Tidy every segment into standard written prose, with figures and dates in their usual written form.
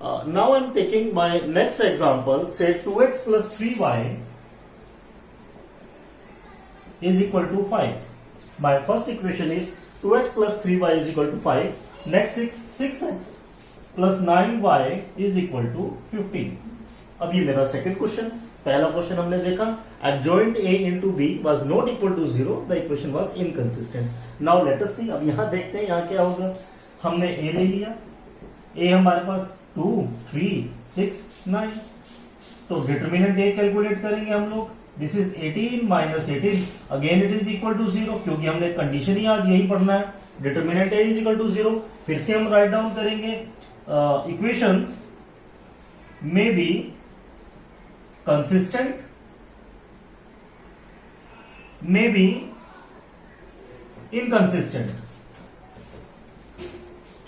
Now I'm taking my next example. Say 2x plus 3y is equal to 5. My first equation is 2x plus 3y is equal to 5. Next is 6x plus 9y is equal to 15. अब ये मेरा second question. पहला question हमने देखा adjoint a into b was not equal to 0. The equation was inconsistent. Now let us see. अब यहाँ देखते हैं यहाँ क्या होगा. हमने a ले लिया. a हमारे पास 2, 3, 6, 9. तो डिटर्मिनेंट a कैलकुलेट करेंगे हम लोग. This is 18 minus 18. Again it is equal to 0 क्योंकि हमने कंडीशन ही आज यही पढ़ना है. Determinant a is equal to 0. फिर से हम राइट डाउन करेंगे. Equations may be consistent, may be inconsistent.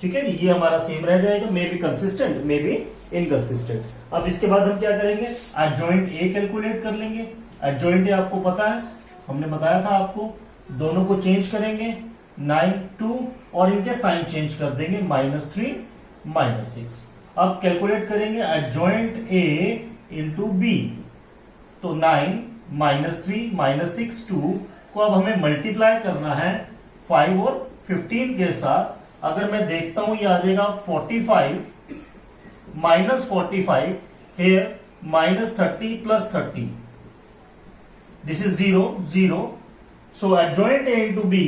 ठीक है, ये हमारा सेम रह जाएगा. May be consistent, may be inconsistent. अब इसके बाद हम क्या करेंगे, एडजॉइंट ए कैलकुलेट कर लेंगे. एडजॉइंट ए आपको पता है, हमने बताया था आपको. दोनों को चेंज करेंगे 9, 2 और इनके साइन चेंज कर देंगे -3, -6. अब कैलकुलेट करेंगे एडजॉइंट ए इंटू बी. तो 9 -3 -6 2 को अब हमें मल्टीप्लाई करना है 5 और 15 के साथ. अगर मैं देखता हूं ये आ जाएगा 45 -45 here -30 plus 30. This is 0 0. So adjoint A into B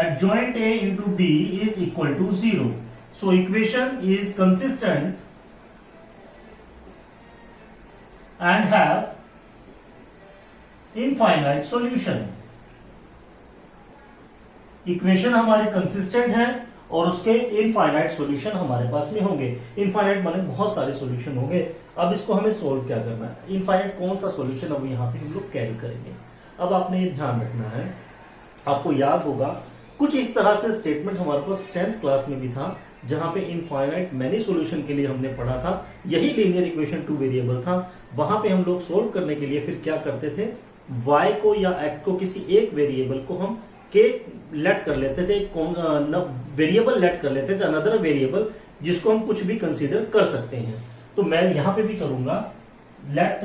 adjoint A into B is equal to 0. So equation is consistent and have infinite solution. Equation हमारी कंसिस्टेंट है और उसके इनफाइनाइट सॉल्यूशन हमारे पास में होंगे. इनफाइनाइट माने बहुत सारे सॉल्यूशन होंगे. अब इसको हमें सोल्व क्या करना है, इनफाइनाइट कौन सा सॉल्यूशन अब यहाँ पे हम लोग कैरी करेंगे. अब आपने ये ध्यान रखना है, आपको याद होगा कुछ इस तरह से स्टेटमेंट हमारे पास 10th क्लास में भी था, जहां पे इनफाइनाइट मैनी सॉल्यूशन के लिए हमने पढ़ा था. यही लीनियर इक्वेशन 2 वेरिएबल था. वहां पे हम लोग सोल्व करने के लिए फिर क्या करते थे, y को या x को किसी एक वेरिएबल को हम k लेट कर लेते थे, वेरिएबल लेट कर लेते थे, अनदर वेरिएबल जिसको हम कुछ भी कंसीडर कर सकते हैं. तो मैं यहां पे भी करूंगा let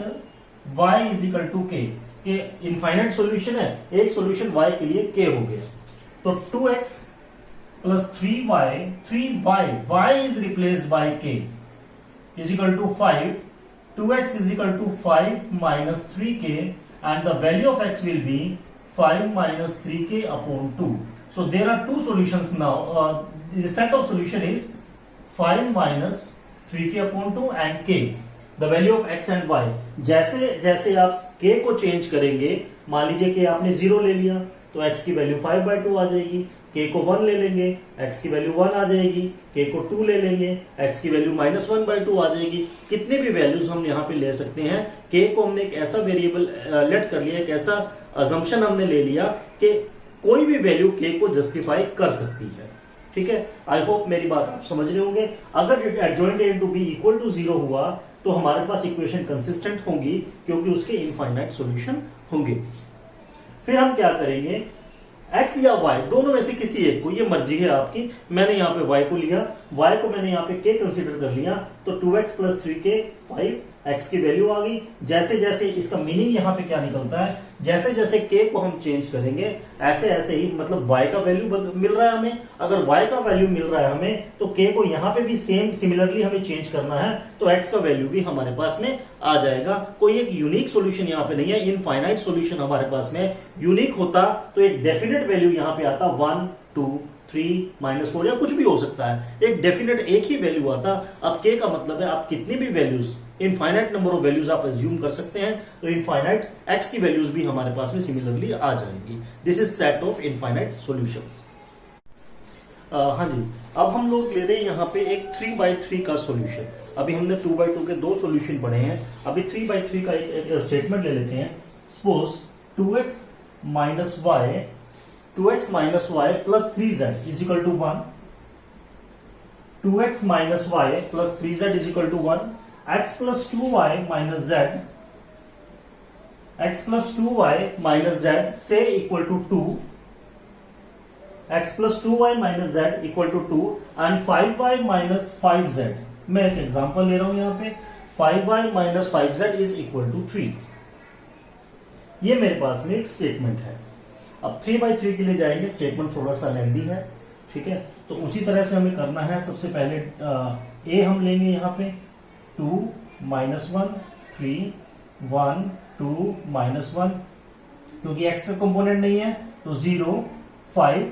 y is equal to k. के इनफाइनाइट सॉल्यूशन है, एक सॉल्यूशन y के लिए k हो गया. तो 2x plus 3y y is replaced by k is equal to 5. 2x is equal to 5 minus 3k and the value of x will be 5 minus 3k upon 2. So there are two solutions now. The set of solution is 5 minus 3k upon 2 and k. The value of x and y. जैसे जैसे आप k को change करेंगे, मान लीजिए कि आपने 0 ले लिया तो x की वैल्यू 5/2 आ जाएगी. k को 1 ले लेंगे, x की वैल्यू 1 आ जाएगी. k को 2 ले लेंगे, x की वैल्यू -1/2 आ जाएगी. कितने भी वैल्यूज हम यहाँ पे ले सकते हैं. k को हमने एक ऐसा वेरिएबल लेट कर लिया, एक ऐसा अजम्पशन हमने ले लिया कि कोई भी वैल्यू k को जस्टिफाई कर सकती है. ठीक है, आई होप मेरी बात आप समझ रहे होंगे. अगर adjoint A into B equal to 0 हुआ तो हमारे पास इक्वेशन कंसिस्टेंट होंगी क्योंकि उसके इनफाइनाइट सॉल्यूशन होंगे. फिर हम क्या करेंगे, x या y दोनों में से किसी एक को, ये मर्जी है आपकी. मैंने यहाँ पे y को लिया, y को मैंने यहाँ पे k कंसीडर कर लिया. तो 2x plus 3k 5, x की वैल्यू आ गई. जैसे जैसे इसका मीनिंग यहाँ पे क्या निकलता है, जैसे जैसे k को हम चेंज करेंगे ऐसे ऐसे ही, मतलब y का वैल्यू मिल रहा है हमें. अगर y का वैल्यू मिल रहा है हमें तो k को यहाँ पे भी सेम सिमिलरली हमें चेंज करना है तो x का वैल्यू भी हमारे पास में आ जाएगा. कोई एक यूनिक सॉल्यूशन यहाँ पे नहीं है, इनफाइनाइट सॉल्यूशन हमारे पास में. यूनिक होता तो एक डेफिनेट वैल्यू यहाँ पे आता 1, 2, 3, -4 या कुछ भी हो सकता है. एक डेफिनेट एक ही वैल्यू आता. अब k का मतलब है आप कितनी भी values, infinite number of values आप अज्यूम कर सकते हैं तो इनफाइनाइट x की वैल्यूज भी हमारे पास में सिमिलरली आ जाएंगी. This is set of infinite solutions. हाँ जी, अब हम लोग ले रहे हैं यहाँ पे एक 3/3 का सॉल्यूशन. अभी हमने 2/2 के 2 सॉल्यूशन पढ़े हैं. अभी 3/3 का एक स्टेटमेंट ले लेते हैं. Suppose 2x minus y plus 3z is equal to 1. 2x minus y plus 3z is equal to 1. X plus 2y minus z, x plus 2y minus z say equal to 2. x plus 2y minus z equal to 2 and 5y minus 5z। मैं एक example ले रहा हूं यहां पे 5y minus 5z is equal to 3। ये मेरे पास में एक स्टेटमेंट है। अब 3/3 के लिए जाएंगे, स्टेटमेंट थोड़ा सा लेंदी है, ठीक है। तो उसी तरह से हमें करना है। सबसे पहले a हम लेंगे यहाँ पे 2 माइनस 1 3 1 2 माइनस 1, क्योंकि x का कंपोनेंट नहीं है तो 0 5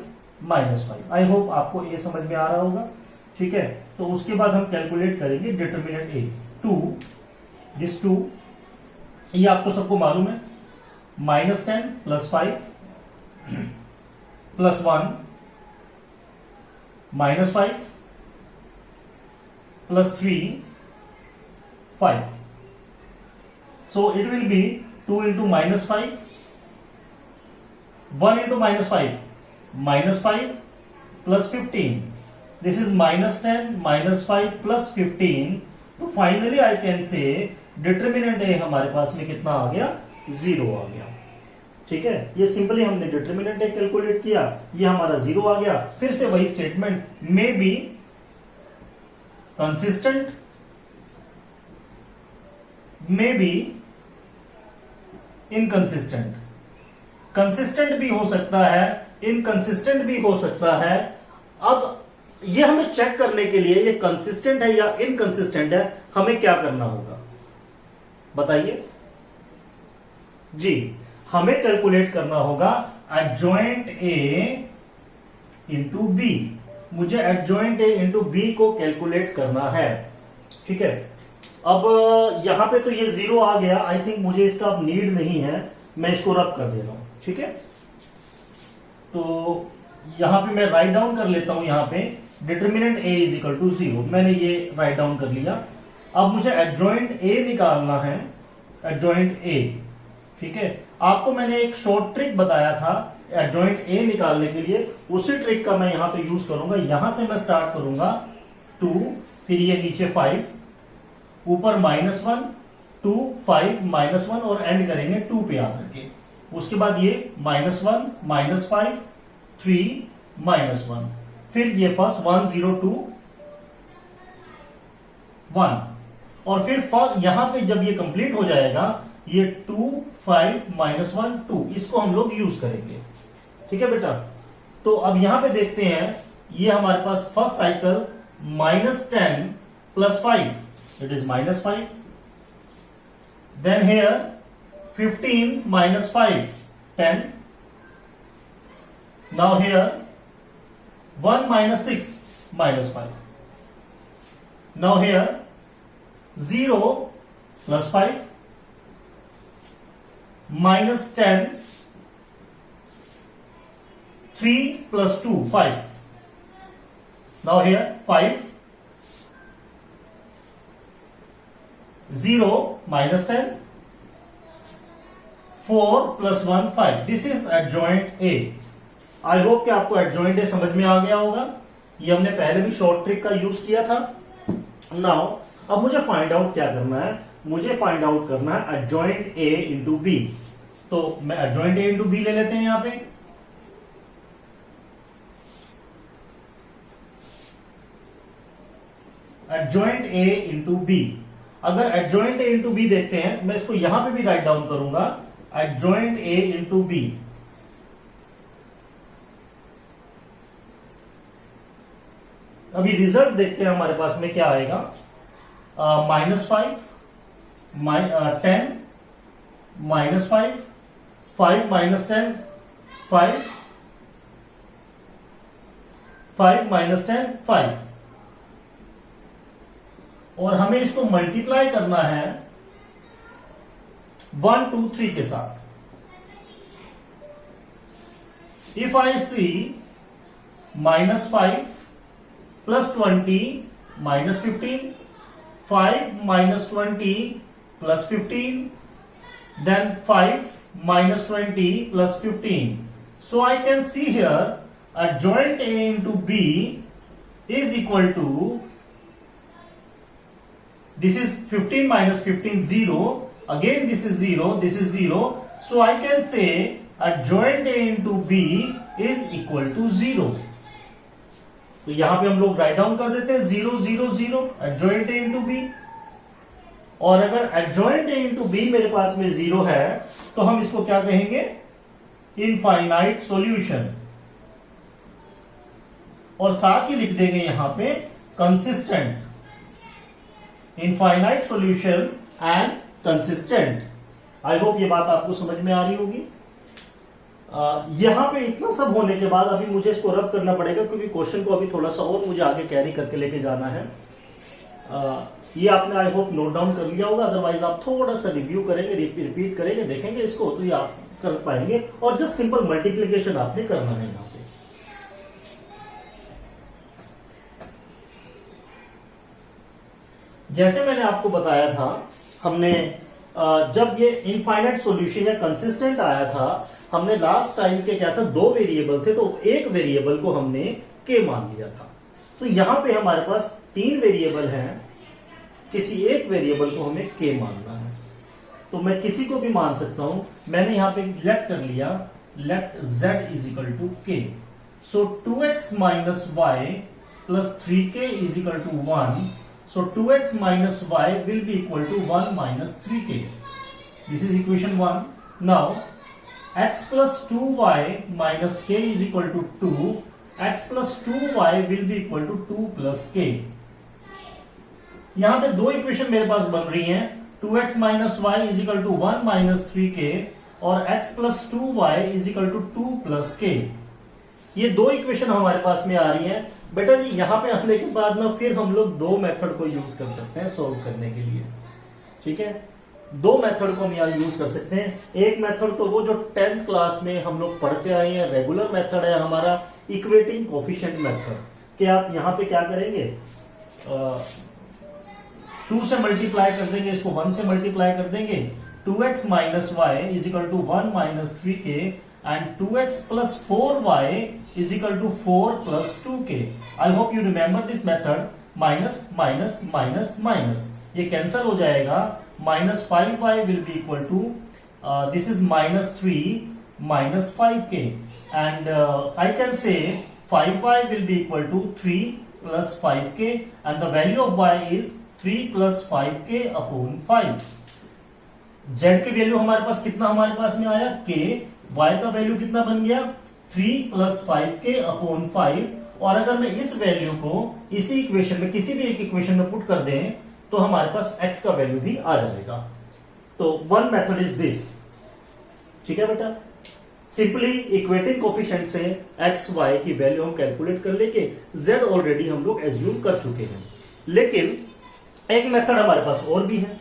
माइनस 5। आई होप आपको a समझ में आ रहा होगा, ठीक है। तो उसके बाद हम कैलकुलेट करेंगे डिटरमिनेंट a 2 दिस 2, ये आपको सबको मालूम है, -10 plus 5 plus 1 -5 plus 3 5, so it will be 2 into -5, 1 into -5 -5 plus 15, this is -10 -5 plus 15। तो finally I can say determinant A हमारे पास में कितना आ गया, 0 आ गया, ठीक है। ये सिंपली हमने डिटरमिनेंट ए कैलकुलेट किया, ये हमारा 0 आ गया। फिर से वही statement, may be consistent, may be inconsistent. Consistent भी हो सकता है, इनकंसिस्टेंट भी हो सकता है। अब ये हमें चेक करने के लिए ये कंसिस्टेंट है या इनकंसिस्टेंट है, हमें क्या करना होगा बताइए जी। हमें कैलकुलेट करना होगा एडजॉइंट ए इंटू बी। मुझे एडजॉइंट ए इंटू बी को कैलकुलेट करना है, ठीक है। अब यहां पे तो ये 0 आ गया, आई थिंक मुझे इसका अब नीड नहीं है, मैं इसको रब कर दे रहा हूं, ठीक है। तो यहां पे मैं राइट डाउन कर लेता हूं, यहां पे determinant A is equal to 0, मैंने ये राइट डाउन कर लिया। अब मुझे एडजॉइंट ए निकालना है, एडजॉइंट ए, ठीक है। आपको मैंने एक शॉर्ट ट्रिक बताया था एडजॉइंट ए निकालने के लिए, उसी ट्रिक का मैं यहां पे यूज करूंगा। यहां से मैं स्टार्ट करूंगा 2, फिर ये नीचे 5, ऊपर -1 2 5 -1 और एंड करेंगे 2 पे आकर के। उसके बाद ये -1 -5 3 -1, फिर ये फर्स्ट 1 0 2 1, और फिर फर्स्ट यहां पे जब ये कंप्लीट हो जाएगा ये 2 5 -1 2, इसको हम लोग यूज करेंगे, ठीक है बेटा। तो अब यहां पे देखते हैं, ये हमारे पास first cycle -10 plus 5, it is -5, then here 15 -5 10, now here 1 -6 -5, now here 0 plus 5 -10 3 plus 2 5, now here 5 0 -10 4 plus 1 5, this is adjoint A। I hope कि आपको adjoint A समझ में आ गया होगा। ये हमने पहले भी शॉर्ट ट्रिक का यूज किया था। नाउ अब मुझे फाइंड आउट क्या करना है, मुझे फाइंड आउट करना है एडजॉइंट ए इंटू बी। तो मैं एडजॉइंट ए इंटू बी ले लेते हैं यहां पे। एडजॉइंट ए इंटू बी, अगर एडजॉइंट ए इंटू बी देखते हैं, मैं इसको यहां पे भी राइट डाउन करूंगा, एडजॉइंट ए इंटू बी। अभी रिजल्ट देखते हैं हमारे पास में क्या आएगा, -5 10 -5 5 -10 5 5 -10 5, और हमें इसको मल्टीप्लाई करना है 1 2 3 के साथ। If I see -5 plus 20 -15, 5 -20 plus 15, then 5 -20 plus 15. So I can see here adjoint A into B is equal to, this is 15 minus 15 0, again this is 0, this is 0. So I can say adjoint A into B is equal to 0। तो यहां पे हम लोग write down कर देते हैं 0 0 0 adjoint A into B। और अगर adjoint A into B मेरे पास में 0 है तो हम इसको क्या कहेंगे, इनफाइनाइट सॉल्यूशन। और साथ ही लिख देंगे यहां पे consistent, infinite solution and consistent. I hope ये बात आपको समझ में आ रही होगी। यहां पे इतना सब होने के बाद अभी मुझे इसको रब करना पड़ेगा, क्योंकि क्वेश्चन को अभी थोड़ा सा और मुझे आगे कैरी करके लेके जाना है। ये आपने आई होप नोट डाउन कर लिया होगा, अदरवाइज आप थोड़ा सा रिव्यू करेंगे, रिपीट करेंगे, देखेंगे इसको, तो ये आप कर पाएंगे। और जस्ट सिंपल मल्टीप्लीकेशन आपने करना है यहाँ पे। जैसे मैंने आपको बताया था, हमने जब ये इनफाइनाइट सॉल्यूशन या कंसिस्टेंट आया था, हमने लास्ट टाइम के क्या था, दो वेरिएबल थे, तो एक वेरिएबल को हमने के मान लिया था। तो यहां पे हमारे पास तीन वेरिएबल हैं, किसी एक वेरिएबल को हमें के मानना है। तो मैं किसी को भी मान सकता हूं। मैंने यहां पे लेट कर लिया, let z is equal to k. So 2x minus y plus 3k is equal to 1। So 2x minus y will be equal to 1 minus 3k. This is equation 1. Now x plus 2y minus k is equal to 2. X plus 2y will be equal to 2 plus k. यहां पे दो equation मेरे पास बन रही हैं, 2x minus y is equal to 1 minus 3k और x plus 2y is equal to 2 plus k। ये दो इक्वेशन हमारे पास में आ रही हैं। बेटा जी यहां पे आने के बाद ना फिर हम लोग दो मेथड को यूज कर सकते हैं सॉल्व करने के लिए। ठीक है, दो मेथड को हम यहाँ यूज कर सकते हैं। एक मेथड तो वो जो 10th क्लास में हम लोग पढ़ते आए हैं, रेगुलर मेथड है हमारा, इक्वेटिंग कोफिशिएंट मेथड। कि आप यहाँ पे क्या करेंगे, 2 से मल्टीप्लाई कर देंगे, इसको 1 से मल्टीप्लाई कर देंगे। 2x minus y is equal to 1 minus 3k and 2x plus 4y is equal to 4 plus 2k. I hope you remember this method. Minus minus minus minus, ये कैंसल हो जाएगा। Minus 5y will be equal to this is minus 3 minus 5k and I can say 5y will be equal to 3 plus 5k and the value of y is 3 plus 5k upon 5। z की value हमारे पास कितना हमारे पास में आया k, y का value कितना बन गया 3 प्लस 5k अपॉन 5। और अगर मैं इस वैल्यू को इसी इक्वेशन में किसी भी एक इक्वेशन में पुट कर दें तो हमारे पास x का वैल्यू भी आ जाएगा। तो वन मेथड इज दिस। ठीक है बेटा, सिंपली इक्वेटिंग कोफिशिएंट से x y की वैल्यू हम कैलकुलेट कर लेके z ऑलरेडी हम लोग एज्यूम कर चुके हैं। लेकिन एक मेथड हमारे पास और भी है।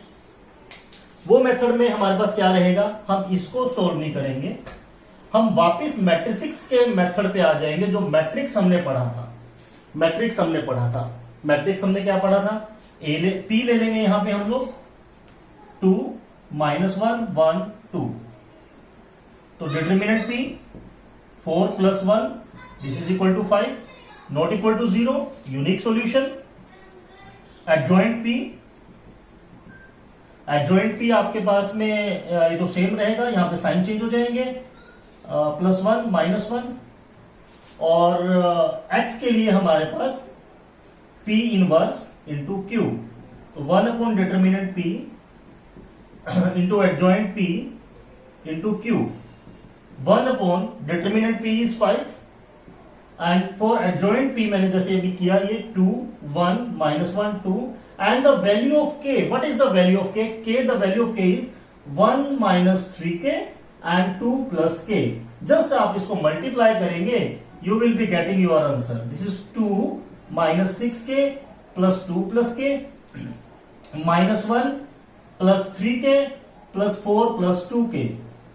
वो मेथड में हमारे पास क्या रहेगा, हम इसको सोल्व नहीं करेंगे, हम वापस मैट्रिक्स के मेथड पे आ जाएंगे। जो मैट्रिक्स हमने पढ़ा था, मैट्रिक्स हमने क्या पढ़ा था, p ले लेंगे यहां पे हम लोग 2 माइनस 1 1 2। तो determinant p 4 plus 1 this is equal to 5, not equal to 0, unique solution. Adjoint p आपके पास में ये तो सेम रहेगा, यहां पे साइन चेंज हो जाएंगे, प्लस 1 माइनस 1। और x के लिए हमारे पास p इनवर्स इंटू क्यू, तो 1 upon determinant p into adjoint p into Q. 1 upon determinant p is 5 and for adjoint p मैंने जैसे अभी किया ये 2 1 minus 1 2 and the value of k, what is the value of k? The value of k is 1 minus 3k and 2 plus k. Just आप इसको multiply करेंगे, you will be getting your answer. This is 2 minus 6k plus 2 plus k minus 1 plus 3k plus 4 plus 2k.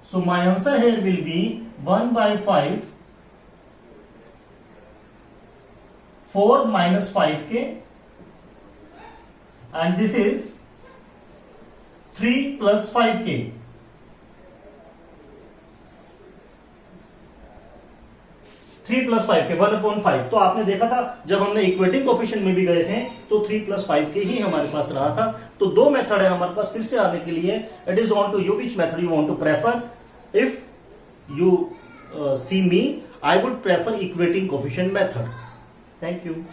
So my answer here will be 1 by 5, 4 minus 5k and this is 3 plus 5k. Plus 5k 1/5। तो आपने देखा था जब हमने equating coefficient में भी गए थे तो 3 plus 5k ही हमारे पास रहा था। तो दो मेथड है हमारे पास फिर से आने के लिए। It is on to you which method you want to prefer. If you see me, I would prefer equating coefficient method. Thank you.